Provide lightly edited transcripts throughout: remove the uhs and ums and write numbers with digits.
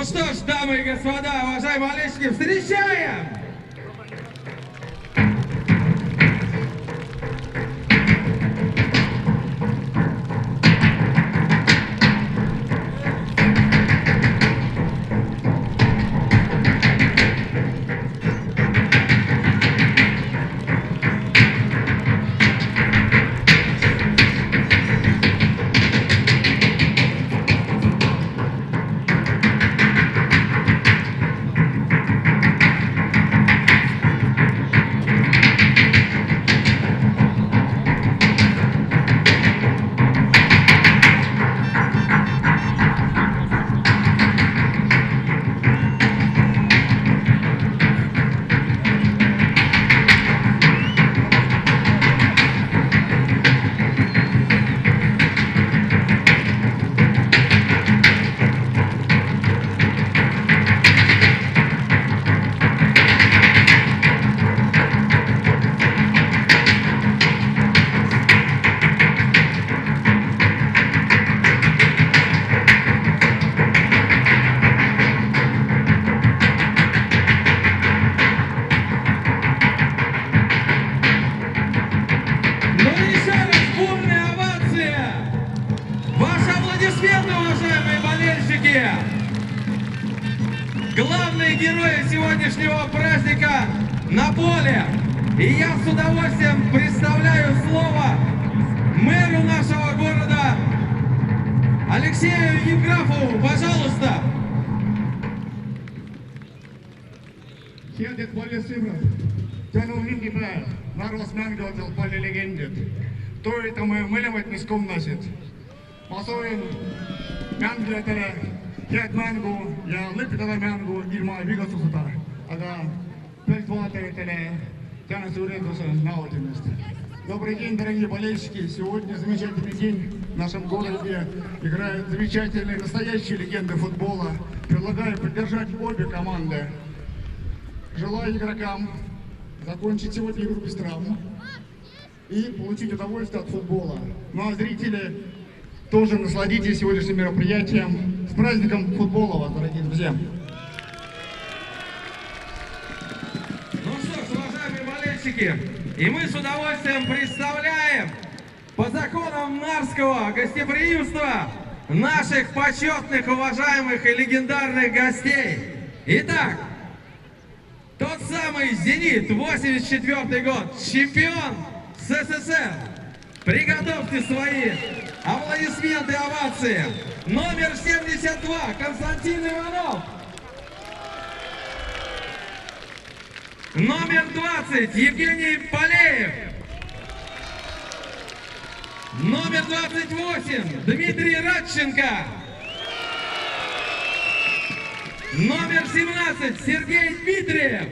Ну что ж, дамы и господа, уважаемые болельщики, встречаем! Уважаемые болельщики, главные герои сегодняшнего праздника на поле. И я с удовольствием представляю слово мэру нашего города Алексею Евграфову. Пожалуйста. Head полисыбрат, tänu päev, Narvas mängivad pallilegendid. Toetame mõlemaid, mis kummasid. Ma soovin mängijatele head mängu ja lõpetada mängu ilma vigastuseta, aga pealtvaatajatele tänase ürituse nautimist. Добрый день, дорогие болельщики! Сегодня замечательный день в нашем городе. Играют замечательные, настоящие легенды футбола. Предлагаю поддержать обе команды. Желаю игрокам закончить сегодня игру без травм и получить удовольствие от футбола. Ну а зрители тоже насладитесь сегодняшним мероприятием. С праздником футбола вас, дорогие друзья! Ну что ж, уважаемые болельщики, и мы с удовольствием представляем по законам нарского гостеприимства наших почетных, уважаемых и легендарных гостей. Итак, тот самый «Зенит», 84-й год, чемпион СССР. Приготовьте свои аплодисменты, овации. Номер 72, Константин Иванов. Номер 20, Евгений Полеев. Номер 28, Дмитрий Радченко. Номер 17, Сергей Дмитриев.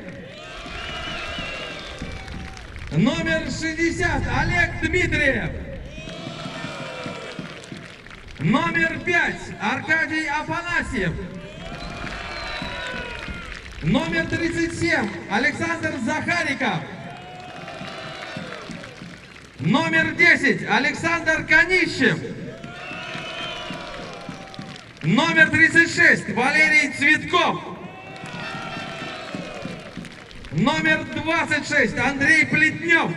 Номер 60, Олег Дмитриев. Номер 5, Аркадий Афанасьев. Номер 37, Александр Захариков. Номер 10, Александр Канищев. Номер 36, Валерий Цветков. Номер 26, Андрей Плетнев.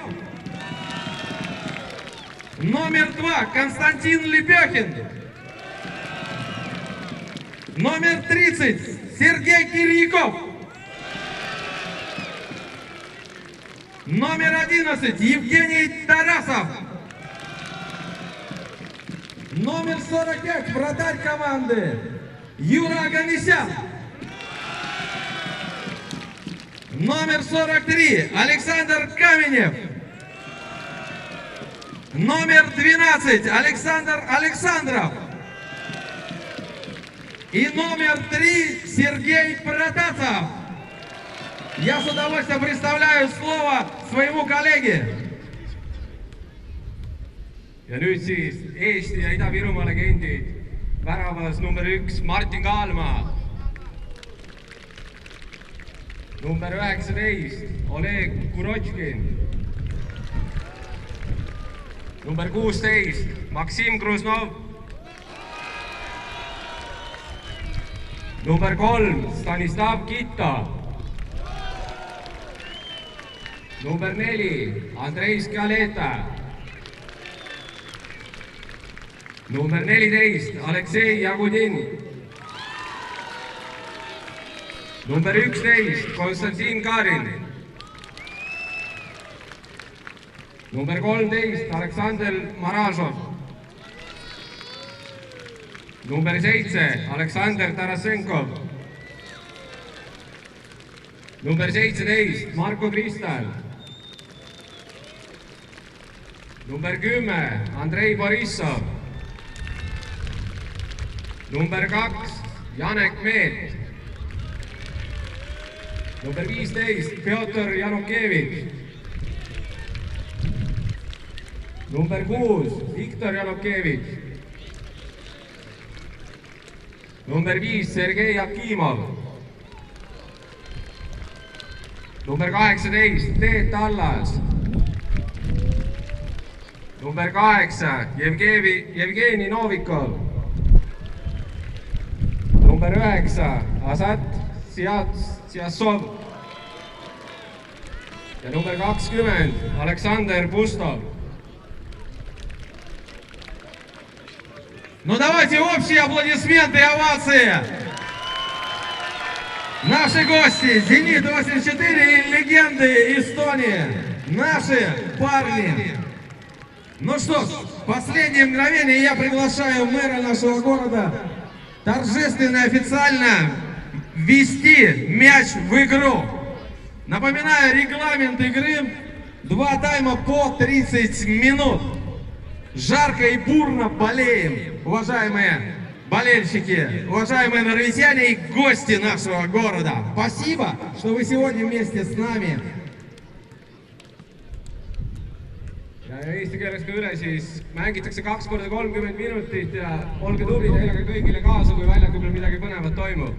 Номер 2, Константин Лепехин. Номер 30, Сергей Кирьяков. Номер 11, Евгений Тарасов. Номер 45, вратарь команды, Юра Аганесян. Номер 43, Александр Каменев. Номер 12, Александр Александров. И номер 3, Сергей Протасов. Я с удовольствием представляю слово своему коллеге. Ja nüüd siis Eesti ja Ida-Virumaa legendid. Väravas number 1 Martin Kaalma. Number 19 Oleg Kurotškin. Number 16 Maksim Gruznov. Number 3, Stanislav Kita. Number 4, Andrei Skaleta. Number 14, Aleksei Jagudin. Number 11, Konstantin Karin. Number 13, Aleksandr Marasov. Number 7, Aleksandr Tarasenkov. Number 17, Marko Kristal. Number 10, Andrei Borissov. Number 2, Janek Meet. Number 15, Pjotr Janukevitš. Number 6, Viktor Janukevitš. Number 5, Sergei Akimov. Number 18, Teet Allas. Number 8, Jevgeni Novikov. Number 9, Asat Siasov. Ja number 20, Aleksandr Pustov. Ну давайте общие аплодисменты и овации. Наши гости, Зенит-84 и легенды Эстонии. Наши парни. Ну что ж, последнее мгновение я приглашаю мэра нашего города торжественно и официально ввести мяч в игру. Напоминаю, регламент игры: 2 тайма по 30 минут. Жарко и бурно болеем, уважаемые болельщики, уважаемые норвитяне и гости нашего города. Спасибо, что вы сегодня вместе с нами. Ja eesti keeles ka üle, siis mängitakse 2 × 30 minutit ja olge tublid, elage kõigile kaasa, kui väljakul peal midagi põnevat toimub.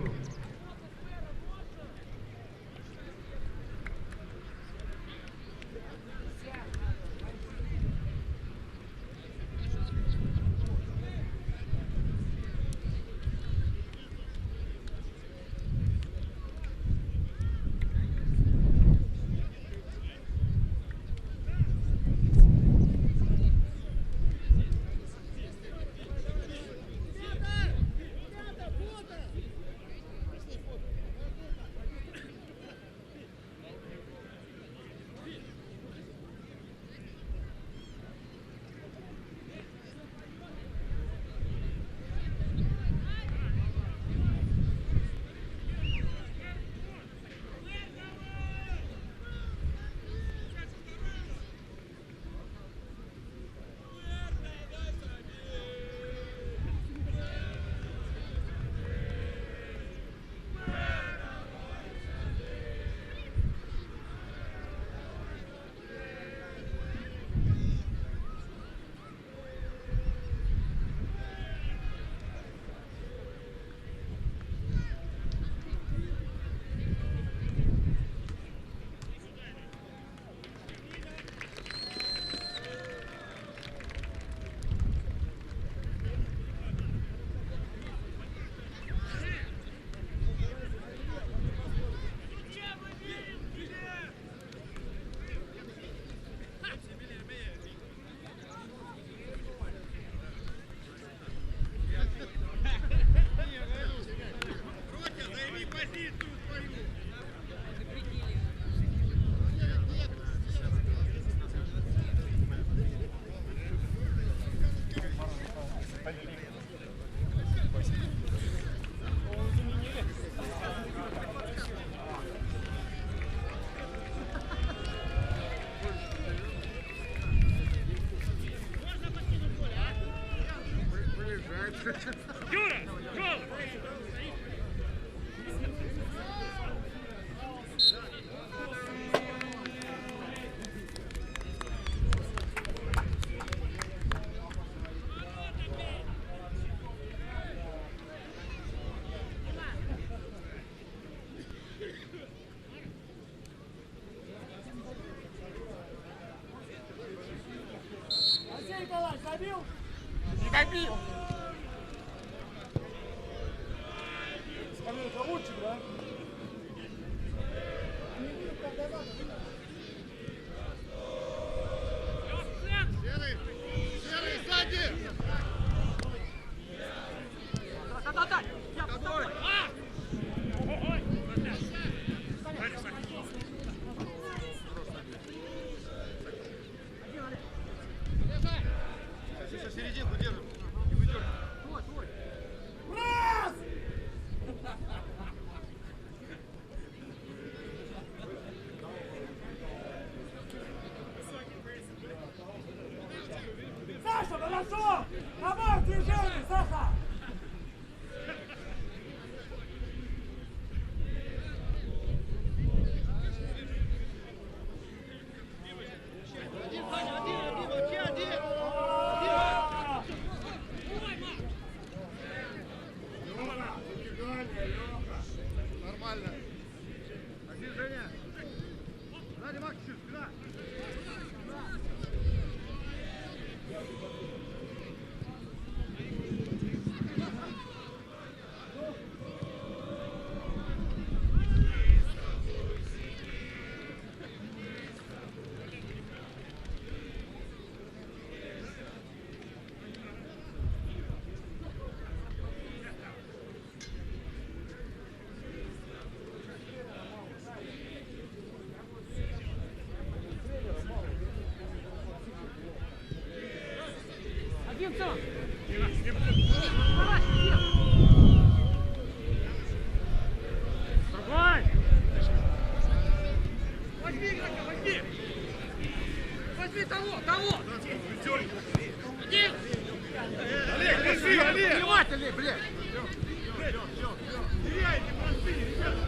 Забил? Не добил. Серединку держим. Саша, хорошо! Давай, движение, Саша! Нормально. Один, Женя. Сзади, Макс, чуть, спина. Один сам! Давай! Возьми игрока, возьми! Возьми того! Один! Олег, держи, Олег! Внимательней, блядь! Теряйте, простые, ребята!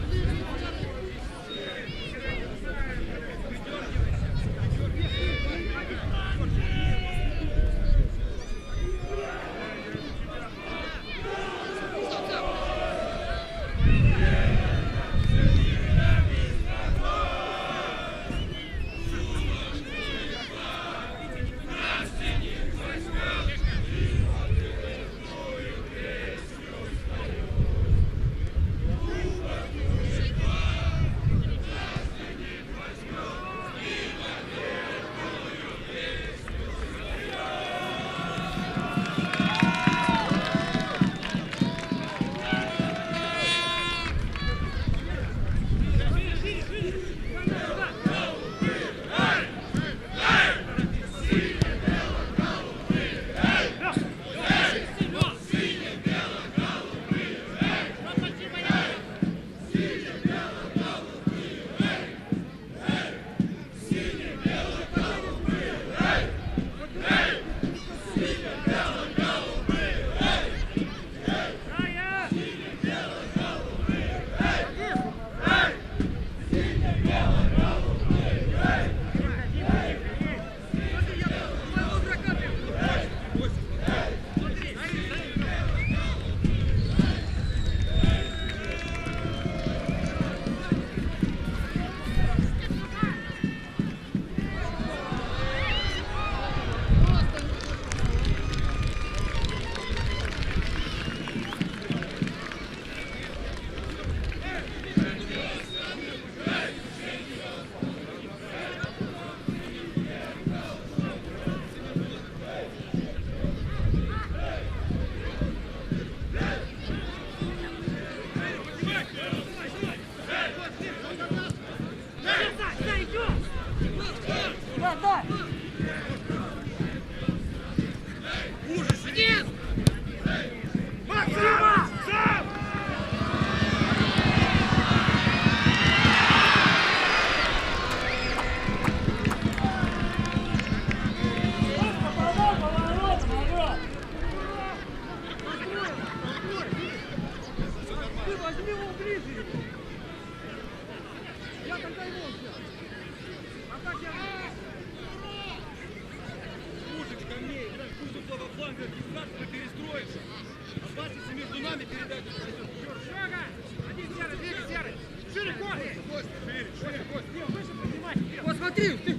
Посмотри, ты!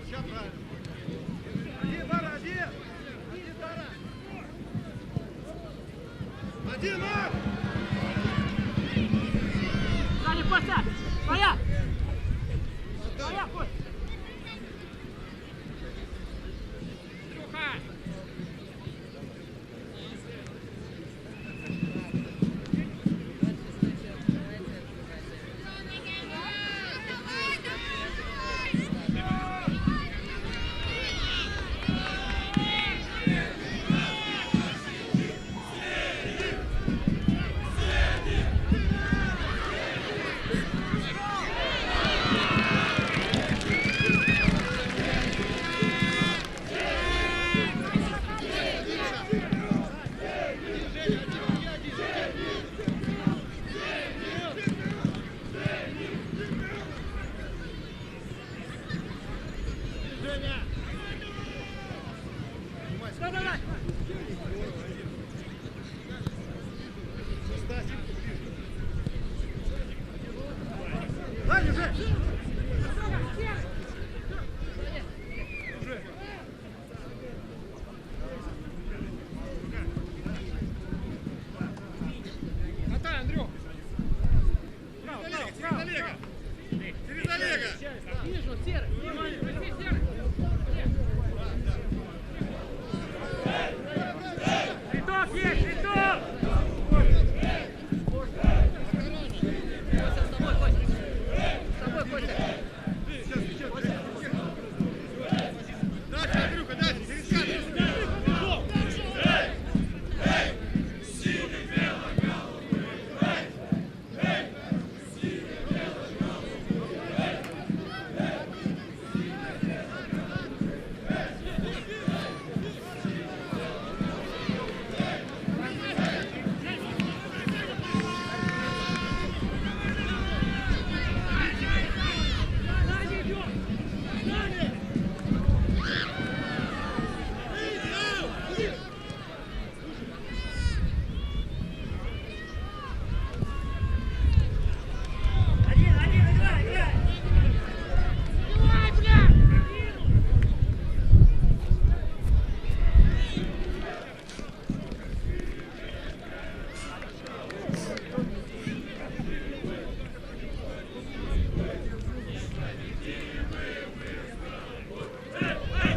Сейчас правильно. Один, Вара, один! Один, а! Сзади, Костя! Своя! Своя, Кость! Андрюха! Давай! Сзади, Жень! Мотай, Андрюх! Через Олега! Через Олега! Вижу, серый! Внимание, возьми, серый! Виток есть, Виток! Костя, с тобой, Костя! С тобой, Костя! Дальше, Андрюха, дальше! Через кадр! Давай, бля!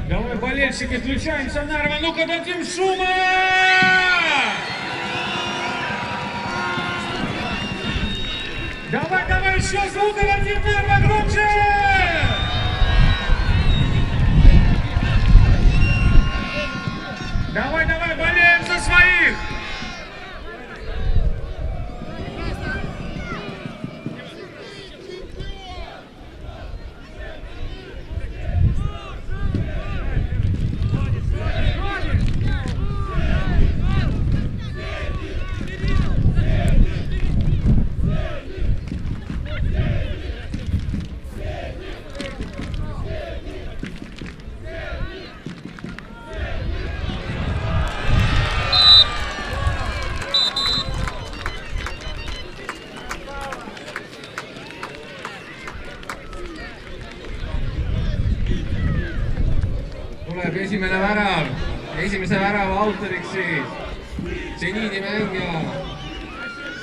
Давай, болельщики, включаемся в Нарва. Ну-ка, дадим шума! Давай, давай, еще звука дадим, Нарва, громче! Давай, давай, болеем за своих! Tuleb esimene värav, esimese värava autoriks siis seniidi mängija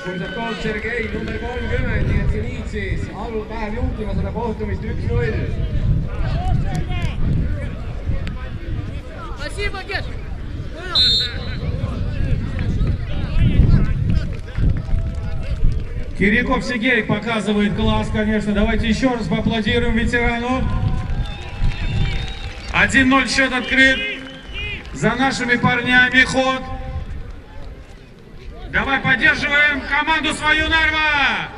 Kursakov Sergei number 30, nii et seniid siis läheb juhtima seda kohtumist 1-0. Спасибо, Геш! Кириков Сергей показывает класс, конечно. Давайте еще раз поаплодируем ветерану. 1-0 счет открыт. За нашими парнями ход. Давай поддерживаем команду свою, Нарва!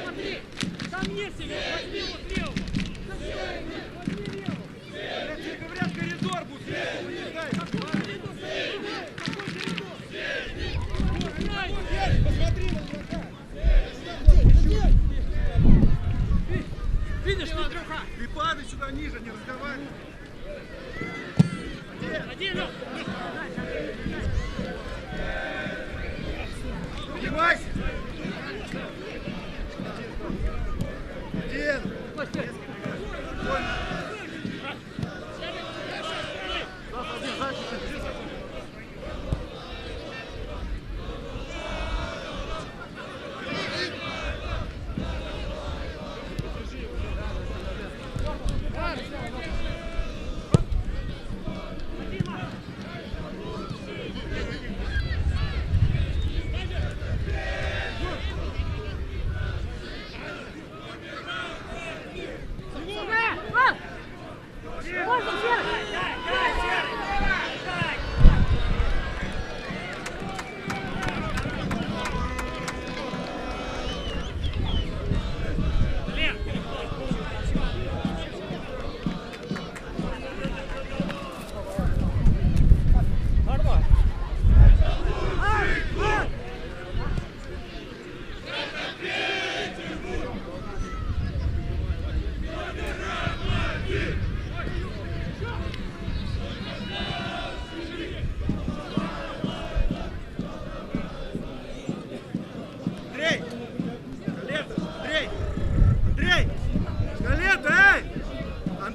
Смотри! Там есть его! Возьми его слева! Возьми левого! Я тебе говорят, коридор будет! Не дай! Посмотри на дурака! Видишь, Андрюха? Ты падай сюда ниже, не разговаривай! Один, Лёх! Одевайся!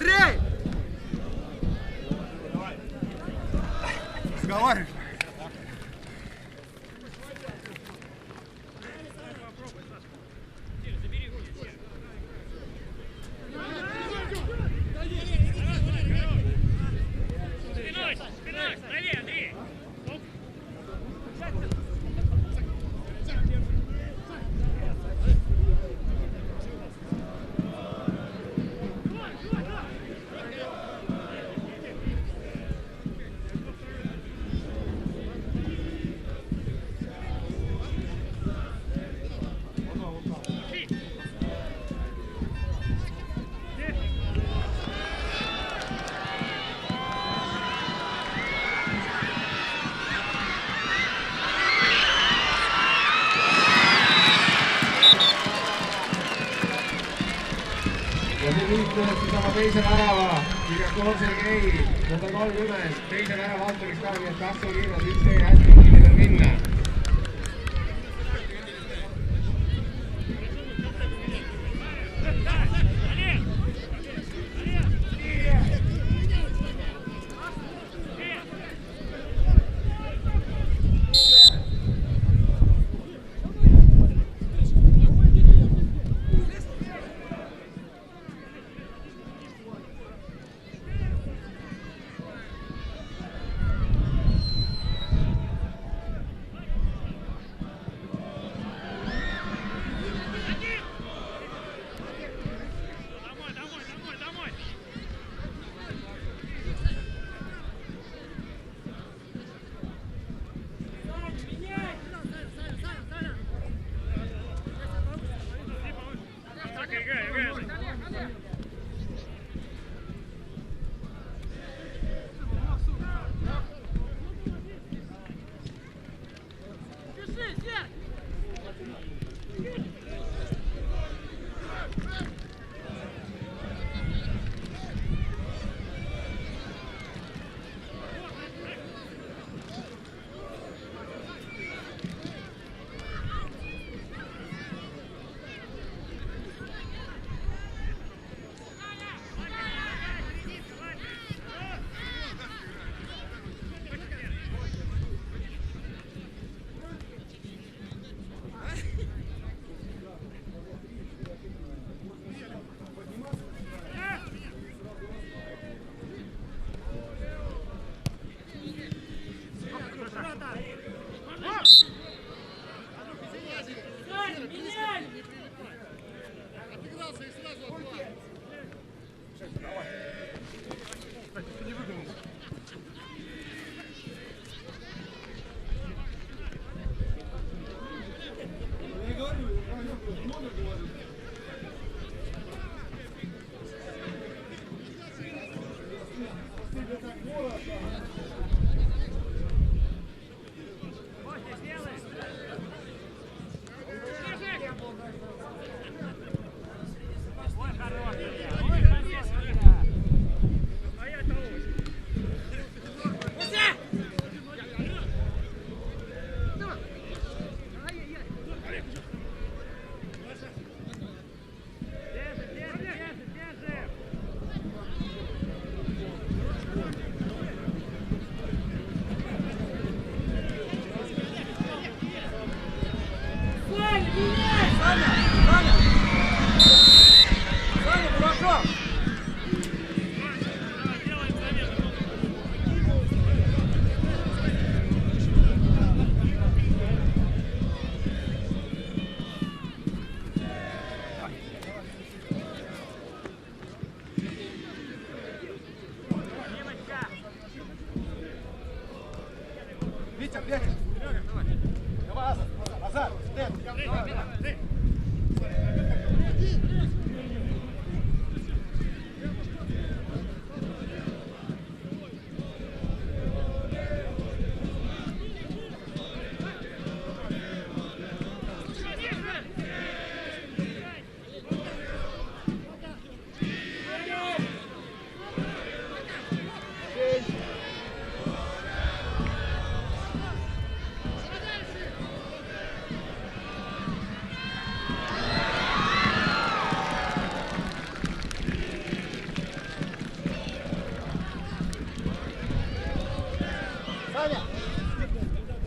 Андрей! Разговаривай. Спиной, спиной, правее, Андрей. ja nüüd liitunud oma teise värava, Kirjakov Sergei, number 30, teise värava autoriks ka, nii et kasvu kiirelt, üks tee hästi kiirelt veel minna.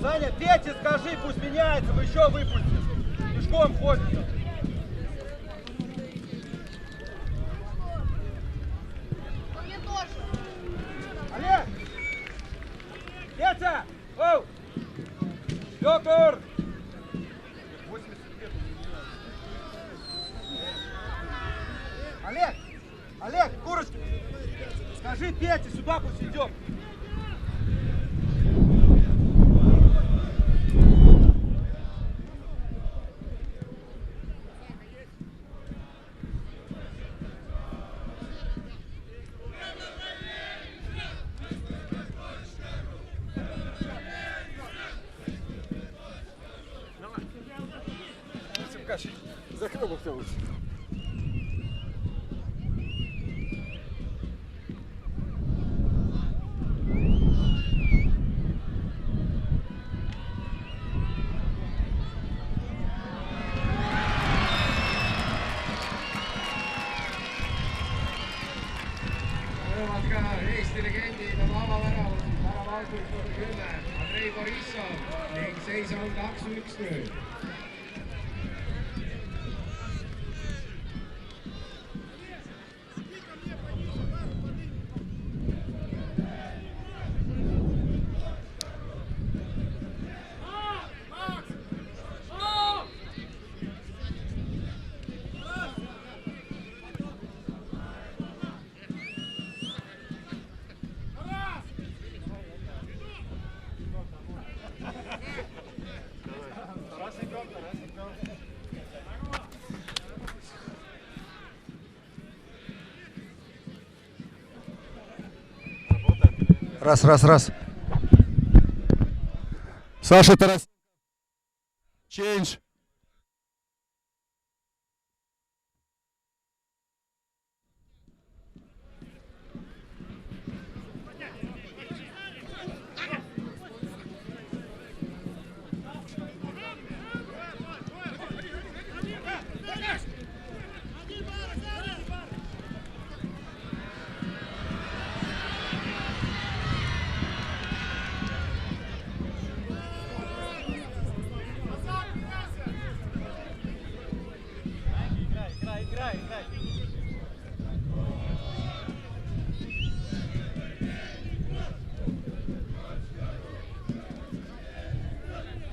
Саня, Пете скажи, пусть меняется, вы еще выпустишь. Пешком ходите. Олег! Петя! Оу! Петр! 80 лет. Олег! Олег, курочка! Скажи Пете, сюда пусть идет. Закрыл бы кто-нибудь. Ka Eesti legendid on avaväravas, väravaautor 10, Andrei Borissov ning seis on 2-1 nüüd. Раз. Саша Тарас. Change. Играй.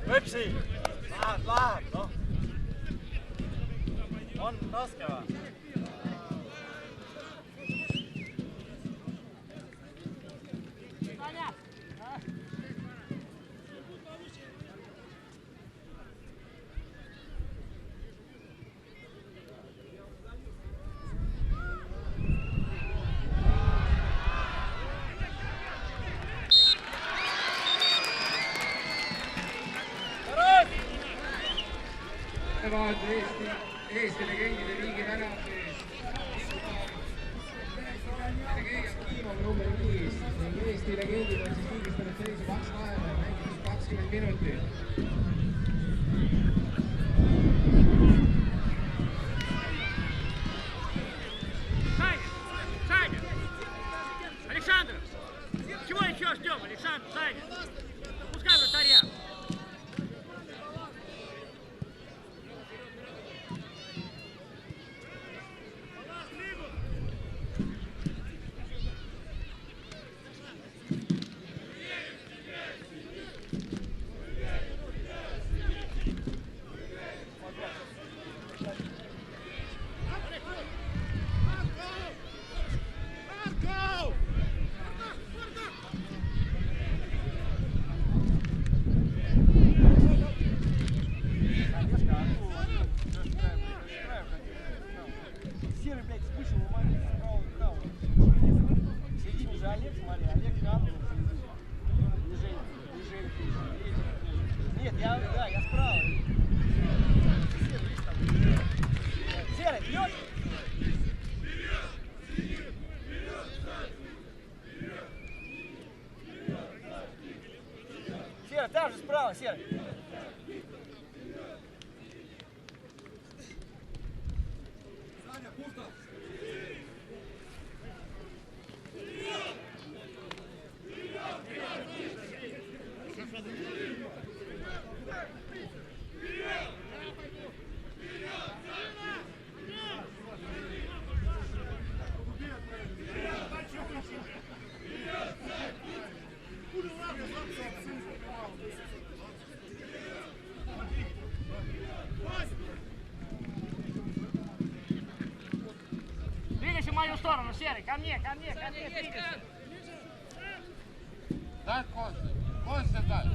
Выпси! Ладно, ну. Он ласково. Eesti legendide riigi värav sees. Kiimov number 5 ning Eesti legendid on siis viigistanud seisu 2-2, mängides 20 minutit. Саня! Александр! Чего еще ждем, Александр, Саня? Пускай вратаря. Серый, блядь, спишем, умами справа направо. Середине же Олег, смотри, Олег рядом. Движение. Нет, я справа. Серый, бьет? Серый, там же справа, Серый. Серый, ко мне, двигайся. Дай Костя. Костя дай.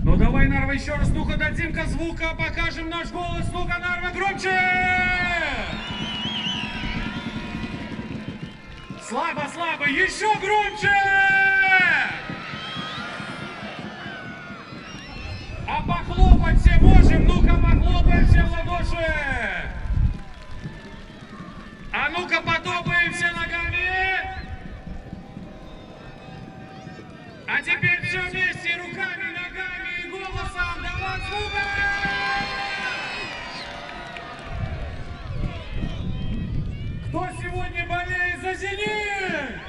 Ну давай, Нарва, еще раз, ну-ка дадим-ка звука, покажем наш голос, ну-ка, Нарва, громче! Слабо, слабо, еще громче! А похлопать все можем, ну-ка, похлопаем все в ладоши! А ну-ка, потопаем все ногами! А теперь все вместе, руками, ногами и голосом, давай звука! Кто сегодня болеет за «Зенит»?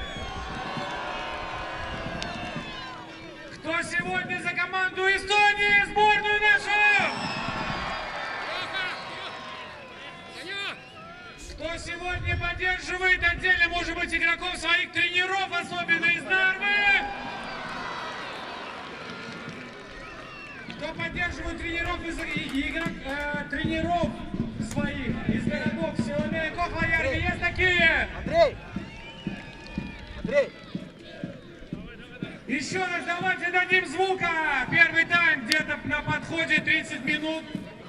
Кто сегодня за команду Эстонии, сборную нашу? Кто сегодня поддерживает отдельно, может быть, игроков своих тренеров, особенно из Нарвы? Кто поддерживает тренеров тренеров своих из городов Силомея, Кохва-Ярка? Есть такие? Андрей! Еще раз давайте дадим звука. Первый тайм где-то на подходе 30 минут.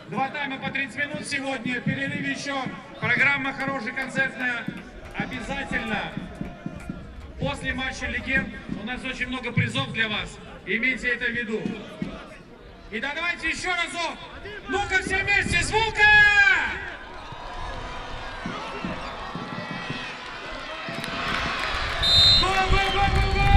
Два тайма по 30 минут сегодня. Перерыв еще. Программа хорошая, концертная. Обязательно. После матча легенд у нас очень много призов для вас. Имейте это в виду. И да, давайте еще разок. Ну-ка все вместе, звука! Го-го-го-го-го!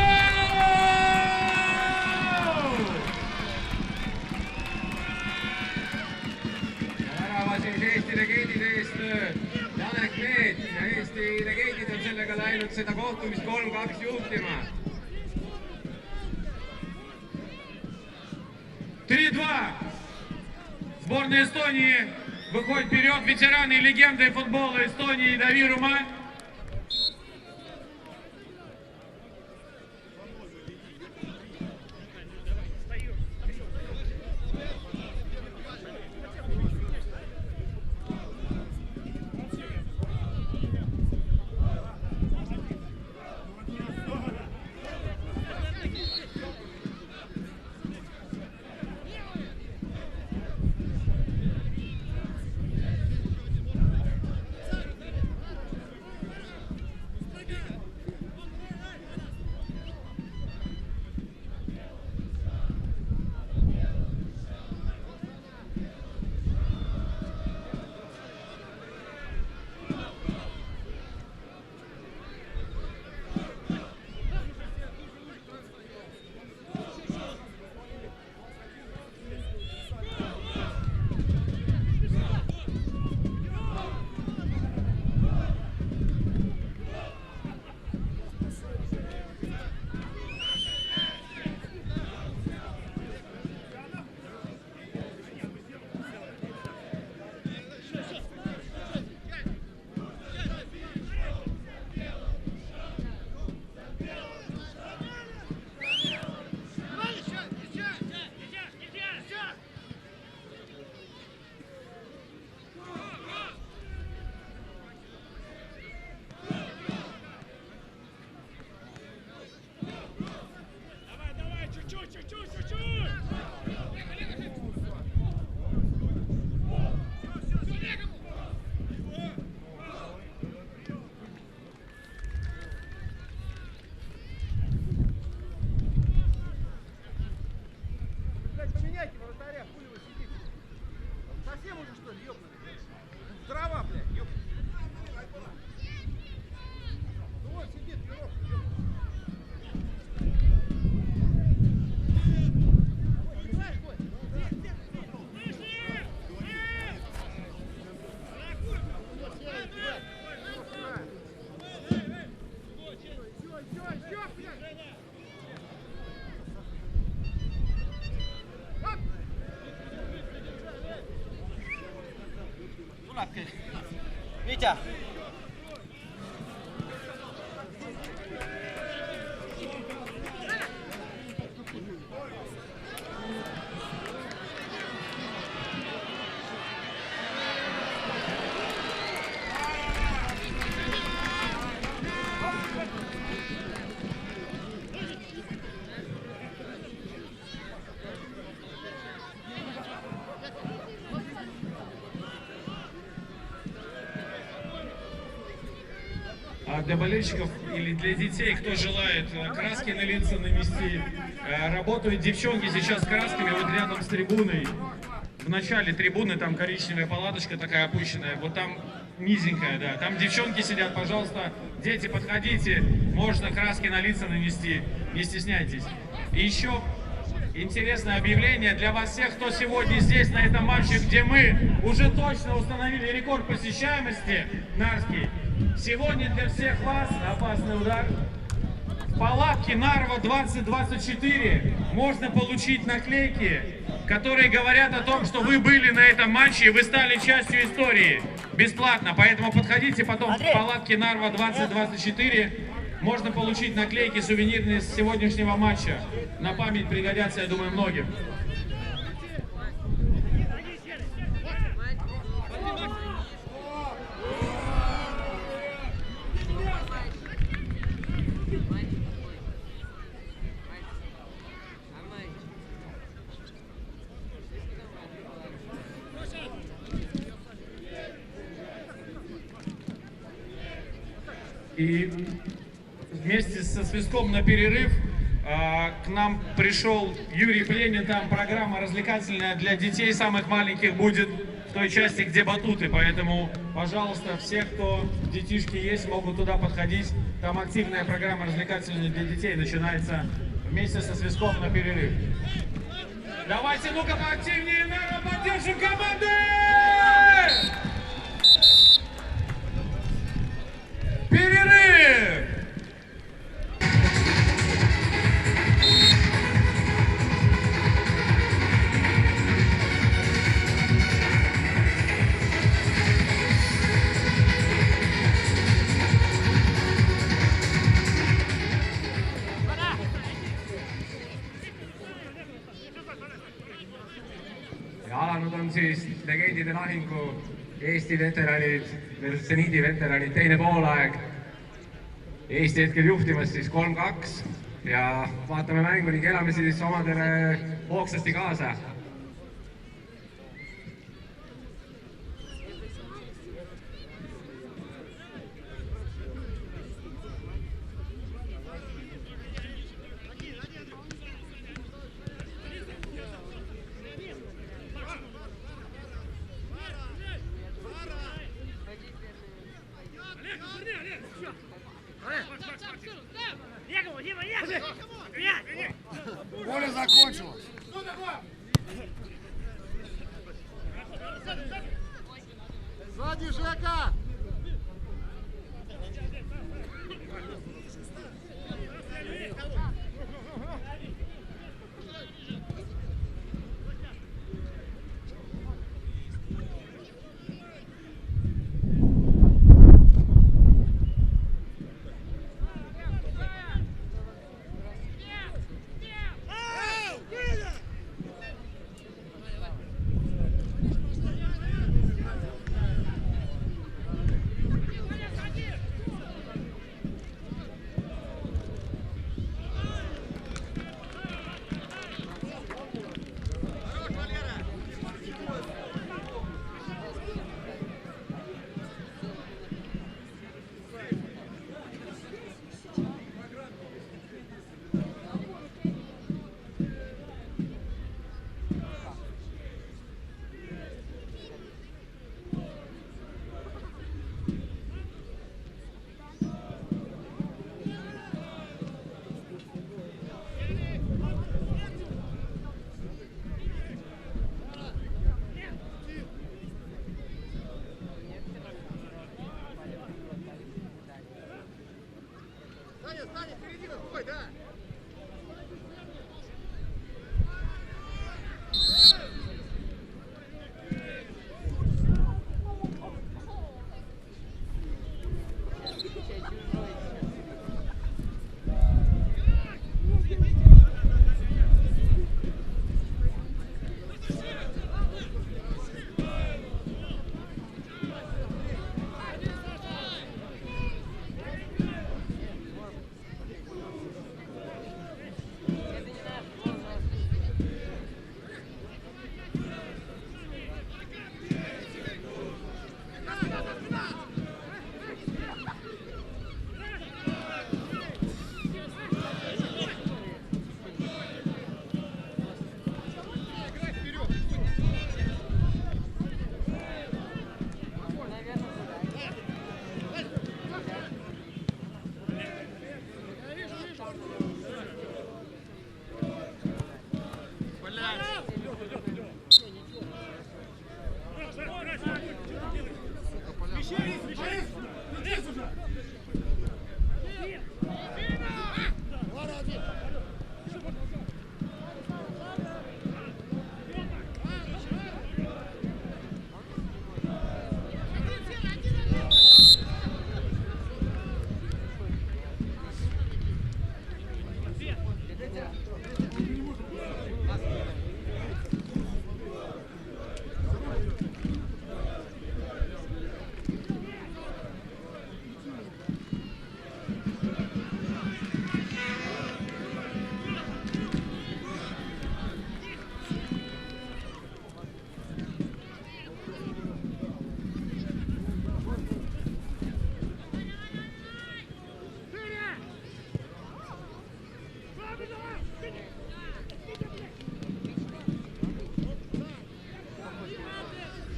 Värava siis Eesti legendide eest Janek Meet ja Eesti legendid on sellega läinud seda kohtumist 3-2 juhtima. 3-2. Сборная Эстонии выходит вперед. Ветераны и легенды футбола Эстонии Давид Рума. Блядь, поменяйте вратаря, хули вы сидите. Совсем уже что ли, ёбаный? Трава, блядь, ёбаный. Ну вот сидит, Веровка, ёбаный. Витя! А для болельщиков или для детей, кто желает краски на лица нанести, работают девчонки сейчас красками вот рядом с трибуной. В начале трибуны там коричневая палаточка такая опущенная, вот там низенькая, да. Там девчонки сидят, пожалуйста, дети, подходите, можно краски на лица нанести, не стесняйтесь. И еще интересное объявление для вас всех, кто сегодня здесь, на этом матче, где мы уже точно установили рекорд посещаемости Нарвский. Сегодня для всех вас опасный удар. В палатке Нарва 2024 можно получить наклейки, которые говорят о том, что вы были на этом матче и вы стали частью истории. Бесплатно. Поэтому подходите потом в палатке Нарва 2024. Можно получить наклейки сувенирные с сегодняшнего матча. На память пригодятся, я думаю, многим. И вместе со свистком на перерыв к нам пришел Юрий Пленин. Там программа развлекательная для детей самых маленьких будет в той части, где батуты. Поэтому, пожалуйста, все, кто детишки есть, могут туда подходить. Там активная программа развлекательная для детей начинается вместе со свистком на перерыв. Давайте, ну-ка, поактивнее, наверное, поддержим команды! Перерыв! Ja alanud on siis legendide lahingu Eesti veteranid, seniidi veteranid, teine poolaeg. Eesti hetkel juhtimas siis 3-2 ja vaatame mängu ning elame siis omadele hoogsasti kaasa. Поле закончилось. Сзади, Жека!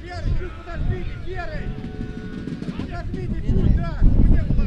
Серый, чуть подождите, Серый! Подождите чуть, да, чтобы не было.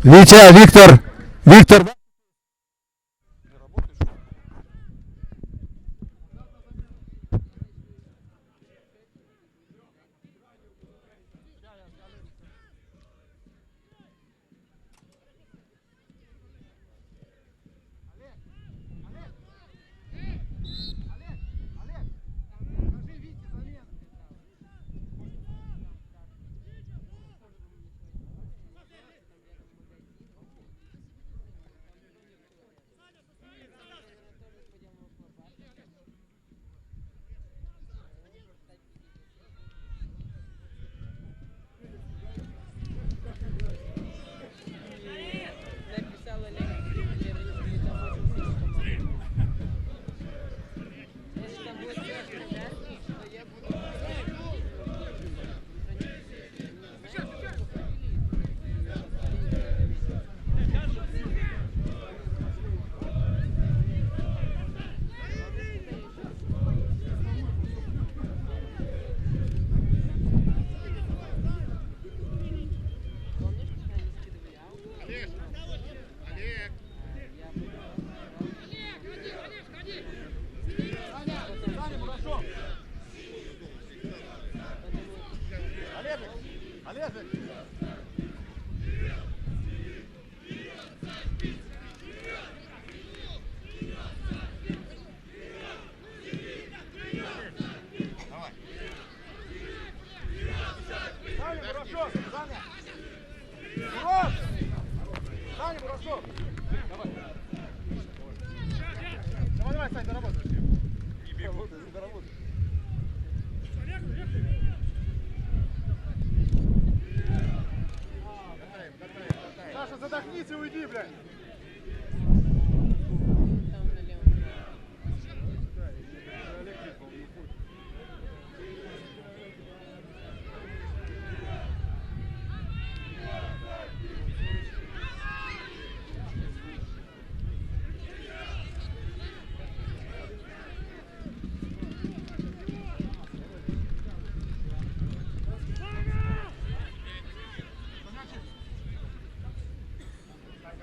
Витя, Виктор, Виктор. Давай, Сань, доработай. Доработай. Саша, задохнись и уйди, блядь.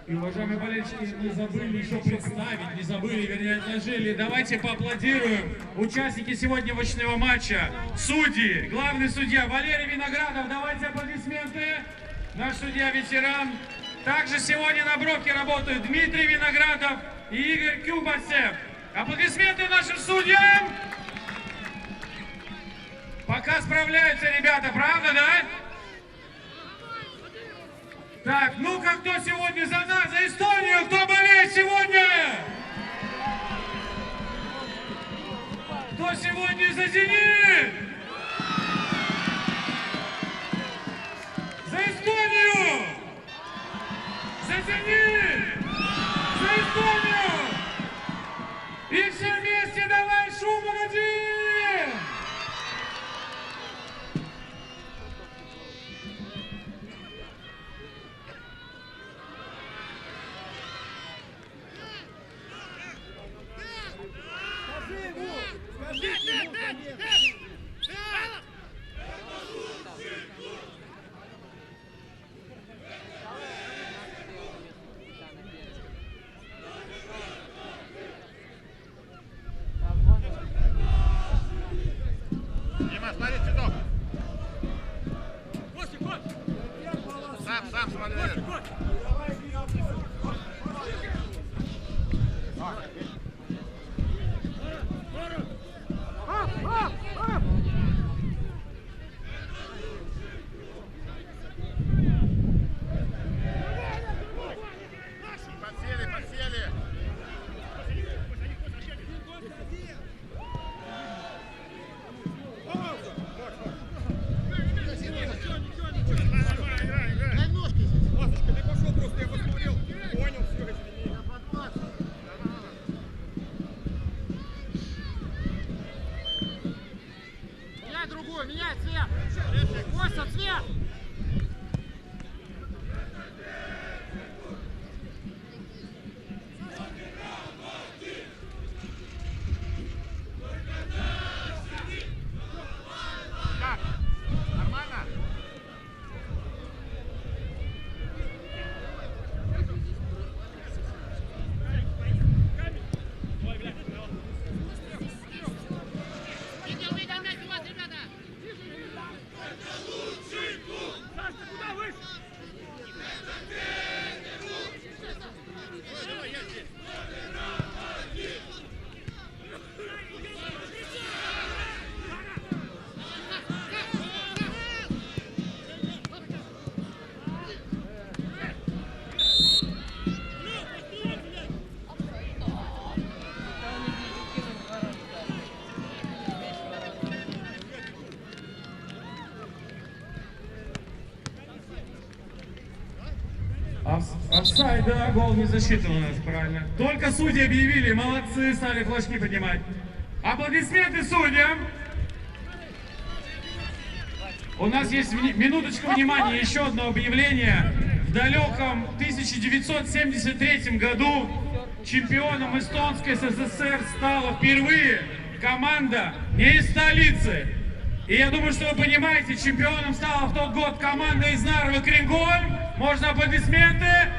И, уважаемые болельщики, не забыли еще представить, не забыли, вернее, отложили. Давайте поаплодируем участники сегодняшнего матча. Судьи, главный судья Валерий Виноградов, давайте аплодисменты. Наш судья-ветеран. Также сегодня на бровке работают Дмитрий Виноградов и Игорь Кюбасев. Аплодисменты нашим судьям. Пока справляются ребята, правда, да? Так, ну-ка, кто сегодня за нас, за Эстонию? Кто болеет сегодня? Кто сегодня за «Зенит»? За Эстонию! За «Зенит»! За Эстонию! И все вместе давай шум один! Подсели, подсели. Дай ножки здесь. Ласточка, ты пошел просто, я посмотрел. Понял, все, извини. Меняй другую, меняй цвет. Костя, цвет. Как? Нормально? Видел мяч у вас, ребята! Саша, ты куда вышел? Давай, я здесь. Офсайд, да, гол не засчитан у нас, правильно. Только судьи объявили, молодцы, стали флажки поднимать. Аплодисменты судьям. У нас есть минуточку внимания, еще одно объявление. В далеком 1973 году чемпионом Эстонской СССР стала впервые команда не из столицы. И я думаю, что вы понимаете, чемпионом стала в тот год команда из Нарвы Крингольм. Можно аплодисменты.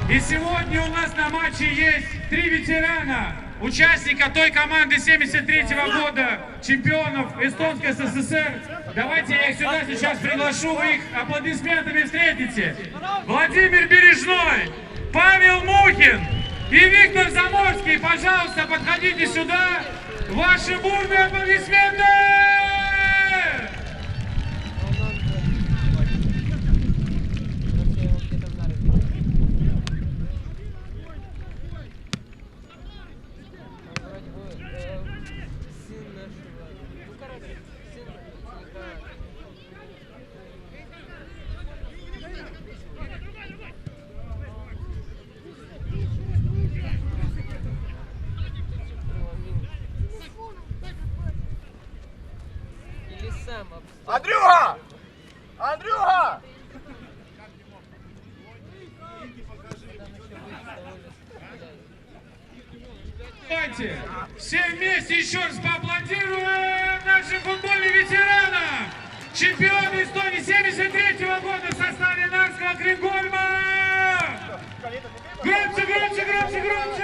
И сегодня у нас на матче есть 3 ветерана, участника той команды 73-го года, чемпионов Эстонской СССР. Давайте я их сюда сейчас приглашу, вы их аплодисментами встретите. Владимир Бережной, Павел Мухин и Виктор Заморский. Пожалуйста, подходите сюда. Ваши бурные аплодисменты! Андрюха! Андрюха! Давайте все вместе еще раз поаплодируем нашим футбольным ветеранам. Чемпионы Эстонии 73-го года в составе Нарвского Крингольма. Громче, громче, громче, громче!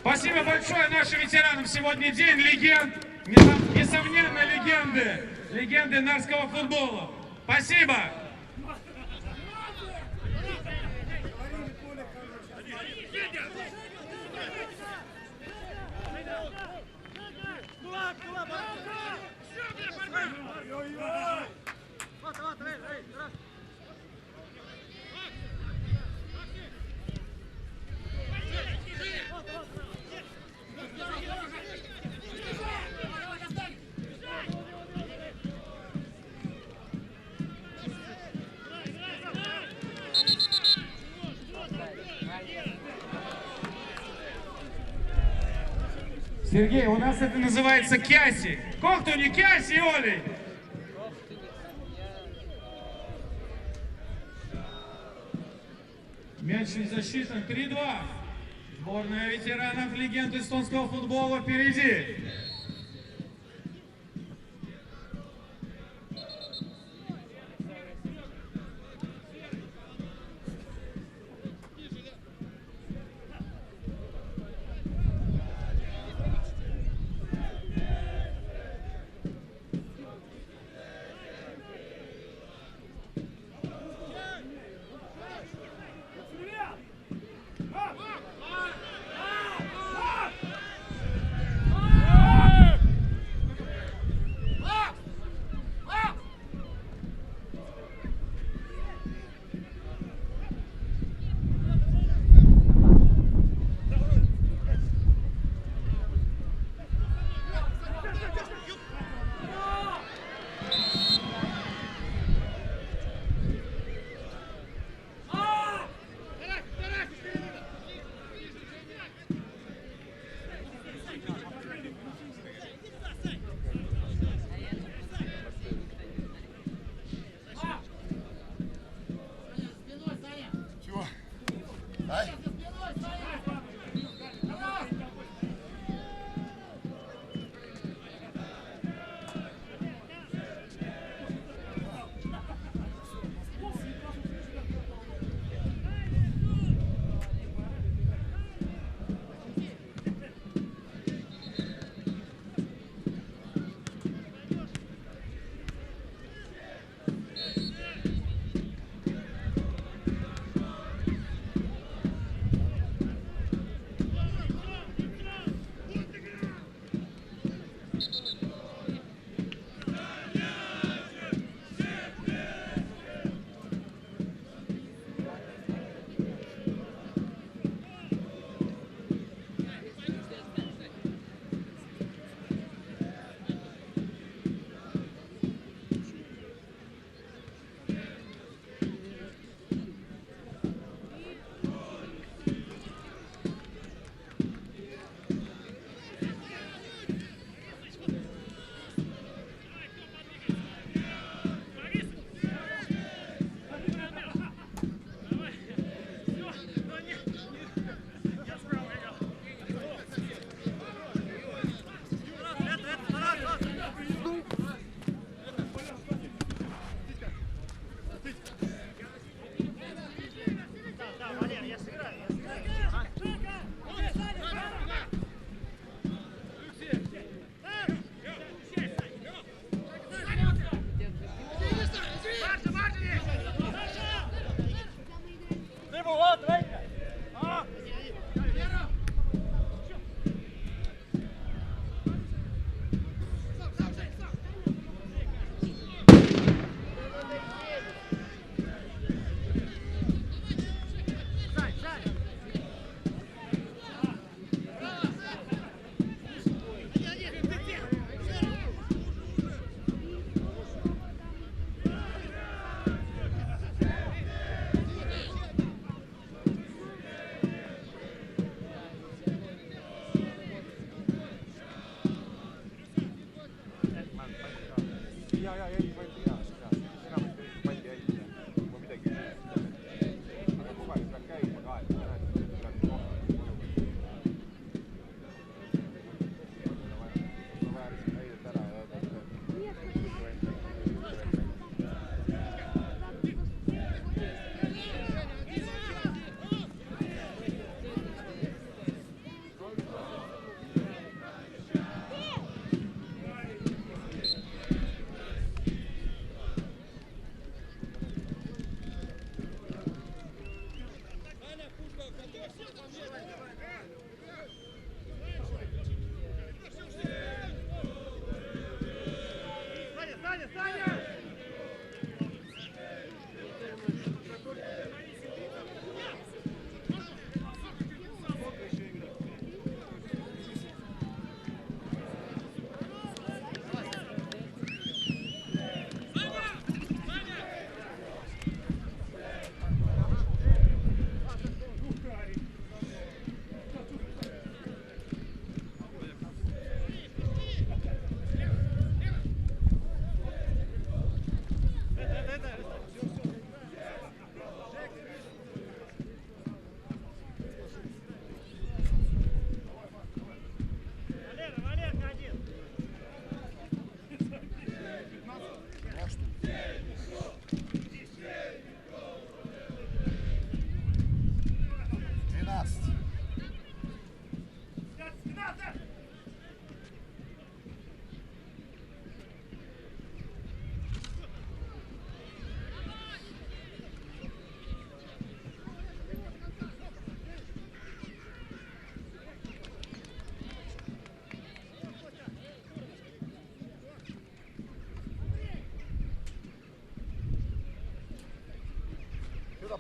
Спасибо большое нашим ветеранам. Сегодня день легенд, несомненно, легенды нарвского футбола. Спасибо! Сергей, у нас это называется кяси. Как-то не кяси, Оли. Мяч не засчитан. 3-2. Сборная ветеранов, легенд эстонского футбола впереди.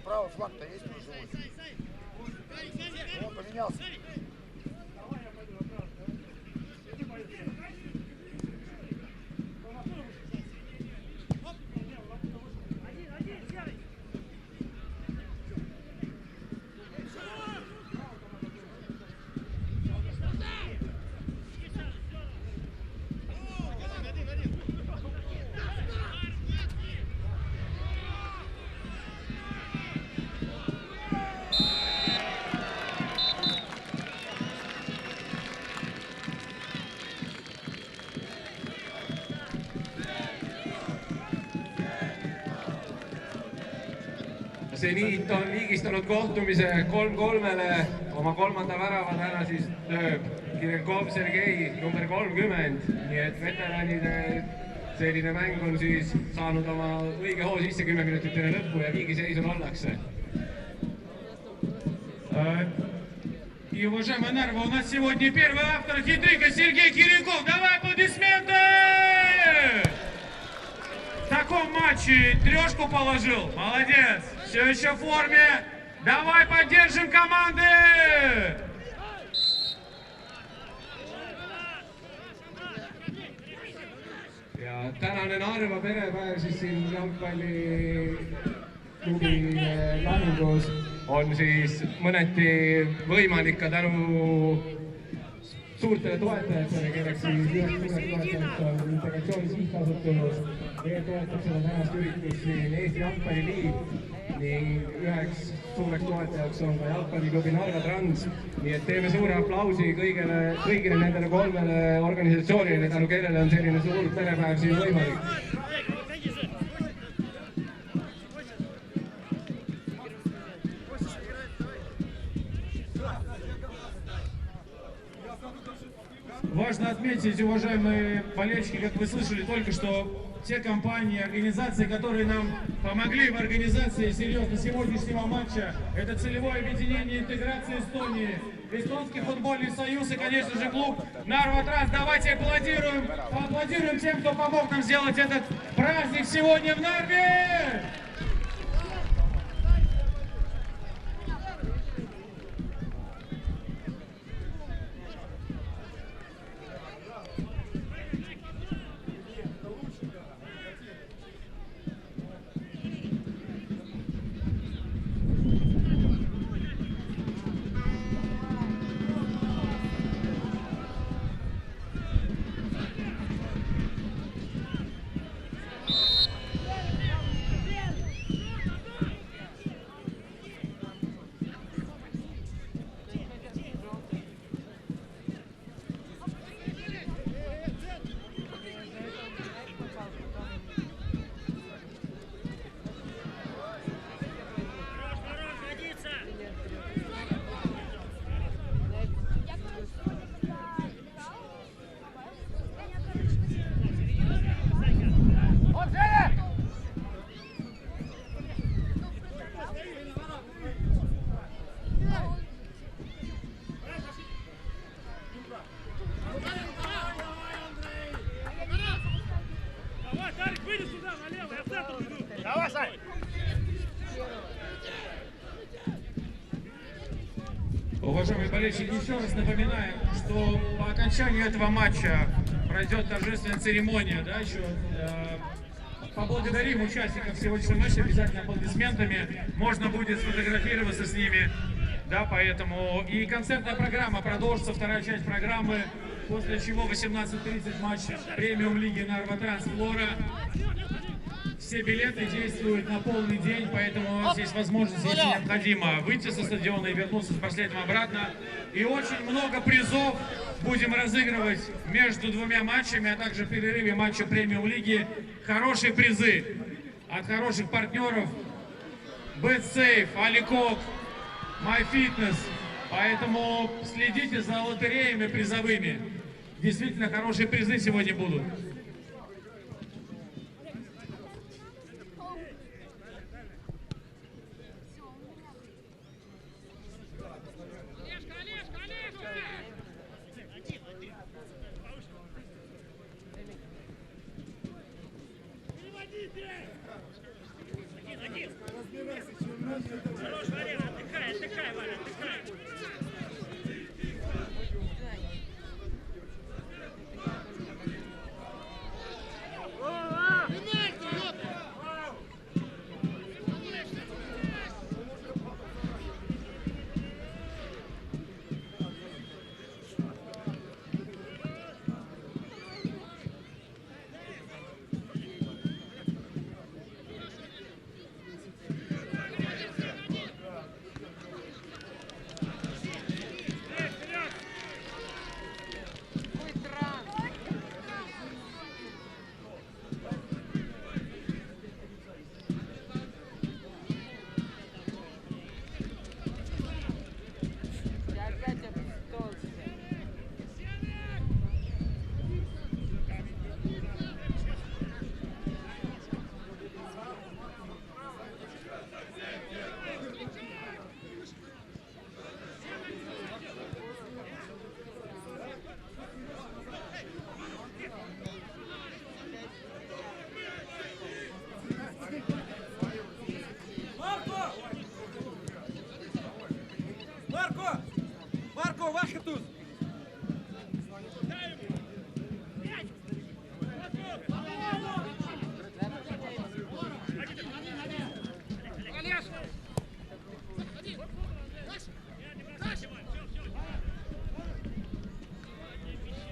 правый фланг-то есть уже живой. Он поменялся. Seniit on liigistanud kohtumise 3-3-le, oma kolmanda värava täna siis lööb Kirenkov Sergei number 30, nii et veteranide selline mäng on siis saanud oma õige hoo sisse 10 minutit enne lõppu ja viigiseisul ollakse. И, уважаемая Нарва, у нас сегодня первый автор хитрика Сергей Киренков. Давай аплодисменты! В таком матче трешку положил. Молодец. Все еще в форме. Давай поддержим команды! Ja tänane Narva perepäev siis siin jalgpalliklubi lahingus on siis mõneti võimalik ka tänu suurtele toetajatele, kelleks siis üheks suureks toetajaks on Integratsiooni Sihtasutus, toetab seda tänast üritust siin Eesti Jalgpalliliit ning üheks suureks toetajaks on ka jalgpalliklubi Narva Trans. Nii et teeme suure aplausi kõigile nendele kolmele organisatsioonile, tänu kellele on selline suur perepäev siin võimalik. Важно отметить, уважаемые болельщики, как вы слышали только что, те компании, организации, которые нам помогли в организации серьезно сегодняшнего матча. Это целевое объединение интеграции Эстонии, Эстонский футбольный союз и, конечно же, клуб Нарва Транс. Давайте поаплодируем тем, кто помог нам сделать этот праздник сегодня в Нарве! Уважаемые болельщики, еще раз напоминаем, что по окончанию этого матча пройдет торжественная церемония, да, еще поблагодарим участников сегодняшнего матча обязательно аплодисментами, можно будет сфотографироваться с ними, да, поэтому и концертная программа продолжится, вторая часть программы, после чего 18:30 матч премиум лиги Нарва Транс Флора. Все билеты действуют на полный день, поэтому у вас есть возможность, если необходимо, выйти со стадиона и вернуться с браслетом обратно. И очень много призов будем разыгрывать между двумя матчами, а также в перерыве матча премиум лиги. Хорошие призы от хороших партнеров. BetSafe, Alikok, MyFitness. Поэтому следите за лотереями призовыми. Действительно хорошие призы сегодня будут. Хорош, Варя, отдыхай, отдыхай, Варя, отдыхай. Марко, ваши тут!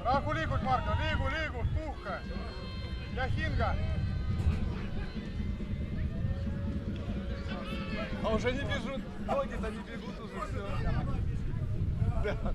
Раху лигуть, Марко, лигу, пухка. Для Хинга. А уже не бежут, ноги-то не бегут уже все. Да.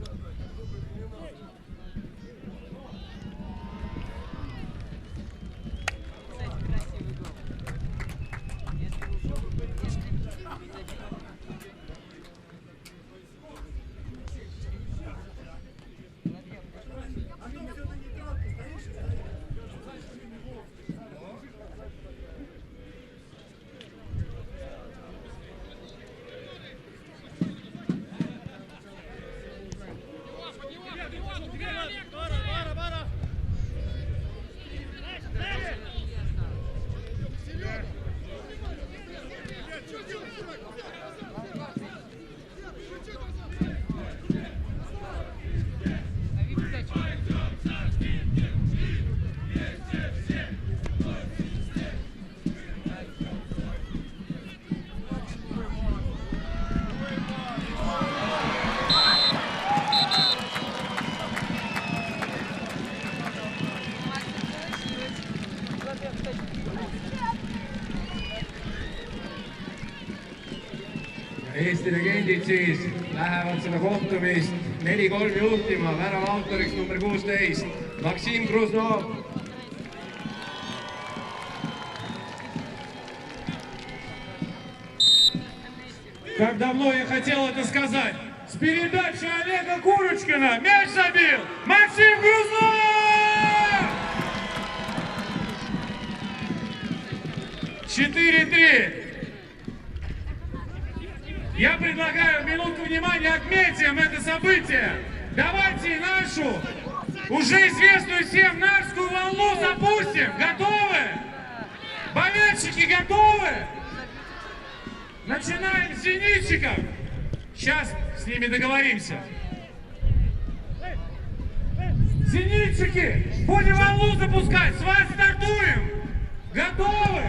Eesti legendid siis lähevad seda kohtumist 4-3 juhtima, värava autoriks number 16, Maksim Gruznov. Как давно я хотел это сказать. С передачи Олега Курочкина мяч забил Максим Грузнов! 4-3. Я предлагаю минутку внимания, отметим это событие. Давайте нашу уже известную всем Нарвскую волну запустим. Готовы? Болельщики готовы? Начинаем с зенитчиков. Сейчас с ними договоримся. Зенитчики, будем волну запускать. С вас стартуем. Готовы?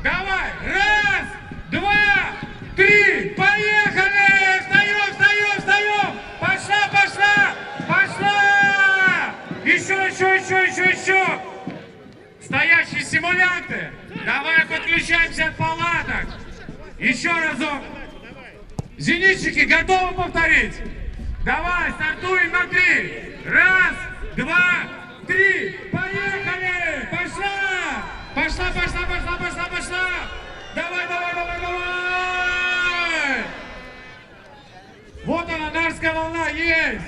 Давай. Раз, два, три. Поехали. Встаем, встаем, встаем. Пошла, пошла, пошла. Еще. Стоящие симулянты. Давай подключаемся от палаток. Еще разок. Зенитчики, готовы повторить? Давай, стартуем на 3. Раз, два, три. Поехали! Пошла! Пошла! Давай! Вот она, Нарвская волна, есть!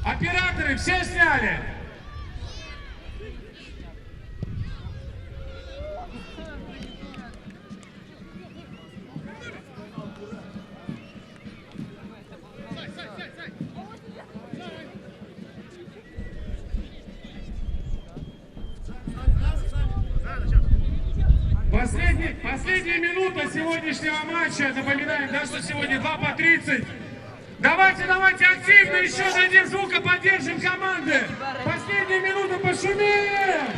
Операторы все сняли? Последняя минута сегодняшнего матча. Напоминаем, да, что сегодня 2 по 30. Давайте, давайте активно еще дадим звука, поддержим команды. Последняя минута, пошумим!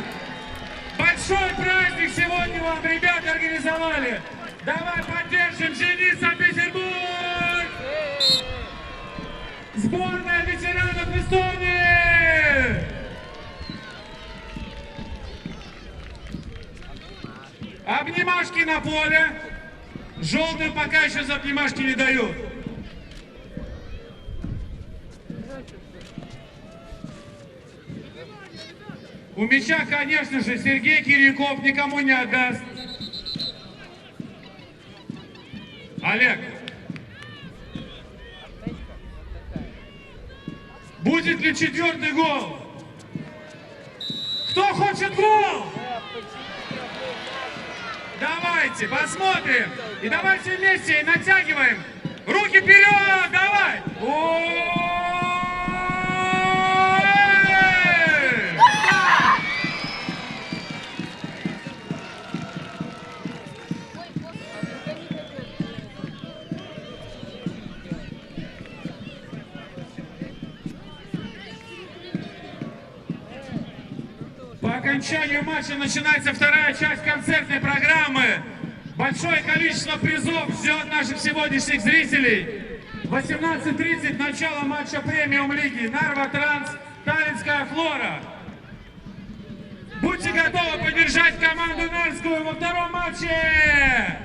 Большой праздник сегодня вам ребята организовали. Давай поддержим «Зенит Санкт-Петербург». Сборная ветеранов Эстонии. Обнимашки на поле. Желтым пока еще за обнимашки не дают. У мяча, конечно же, Сергей Кирьяков никому не отдаст. Олег. Будет ли 4-й гол? Кто хочет гол? Давайте, посмотрим. И давайте вместе натягиваем. Руки вперед, давай. По окончанию матча начинается вторая часть концертной программы. Большое количество призов ждет наших сегодняшних зрителей. 18:30 начало матча премиум лиги Нарва Транс, Таллинская Флора. Будьте готовы поддержать команду Нарвскую во втором матче.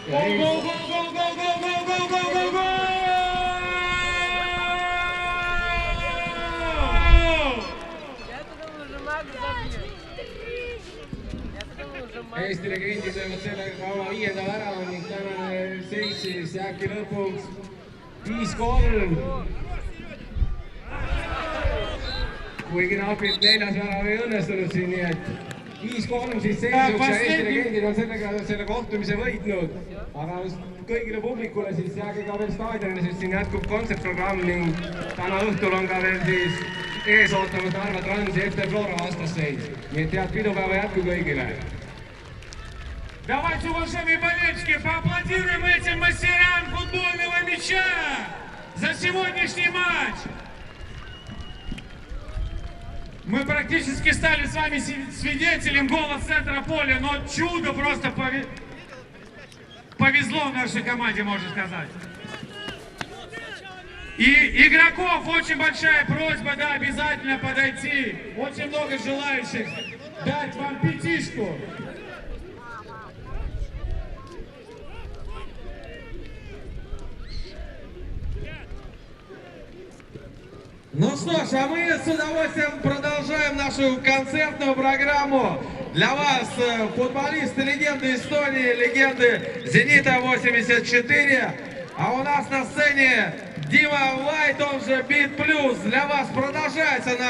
Гол, гол, гол, гол, гол, гол, гол, гол, гол, гол! Eesti legendid löövad sellega oma 5. värava ning tänane seis siis jääbki lõpuks 5-3. Kuigi napilt 4. värav ei õnnestunud siin, nii et 5-3 siis seisuks ja Eesti legendid on sellega selle kohtumise võitnud. Aga kõigile publikule siis jääge ka veel staadionile, sest siin jätkub kontsertprogramm ning täna õhtul on ka veel siis ees ootamas Narva Transi FC Flora vastasseis. Nii et head pidupäeva jätku kõigile. Давайте, уважаемые болельщики, поаплодируем этим мастерам футбольного мяча за сегодняшний матч. Мы практически стали с вами свидетелем гола с центра поля, но чудо просто повезло нашей команде, можно сказать. И игроков очень большая просьба, да, обязательно подойти. Очень много желающих дать вам пятишку. Ну что ж, а мы с удовольствием продолжаем нашу концертную программу. Для вас футболисты, легенды Эстонии, легенды Зенита 84. А у нас на сцене Дима Лайт, он же Beat Plus. Для вас продолжается наш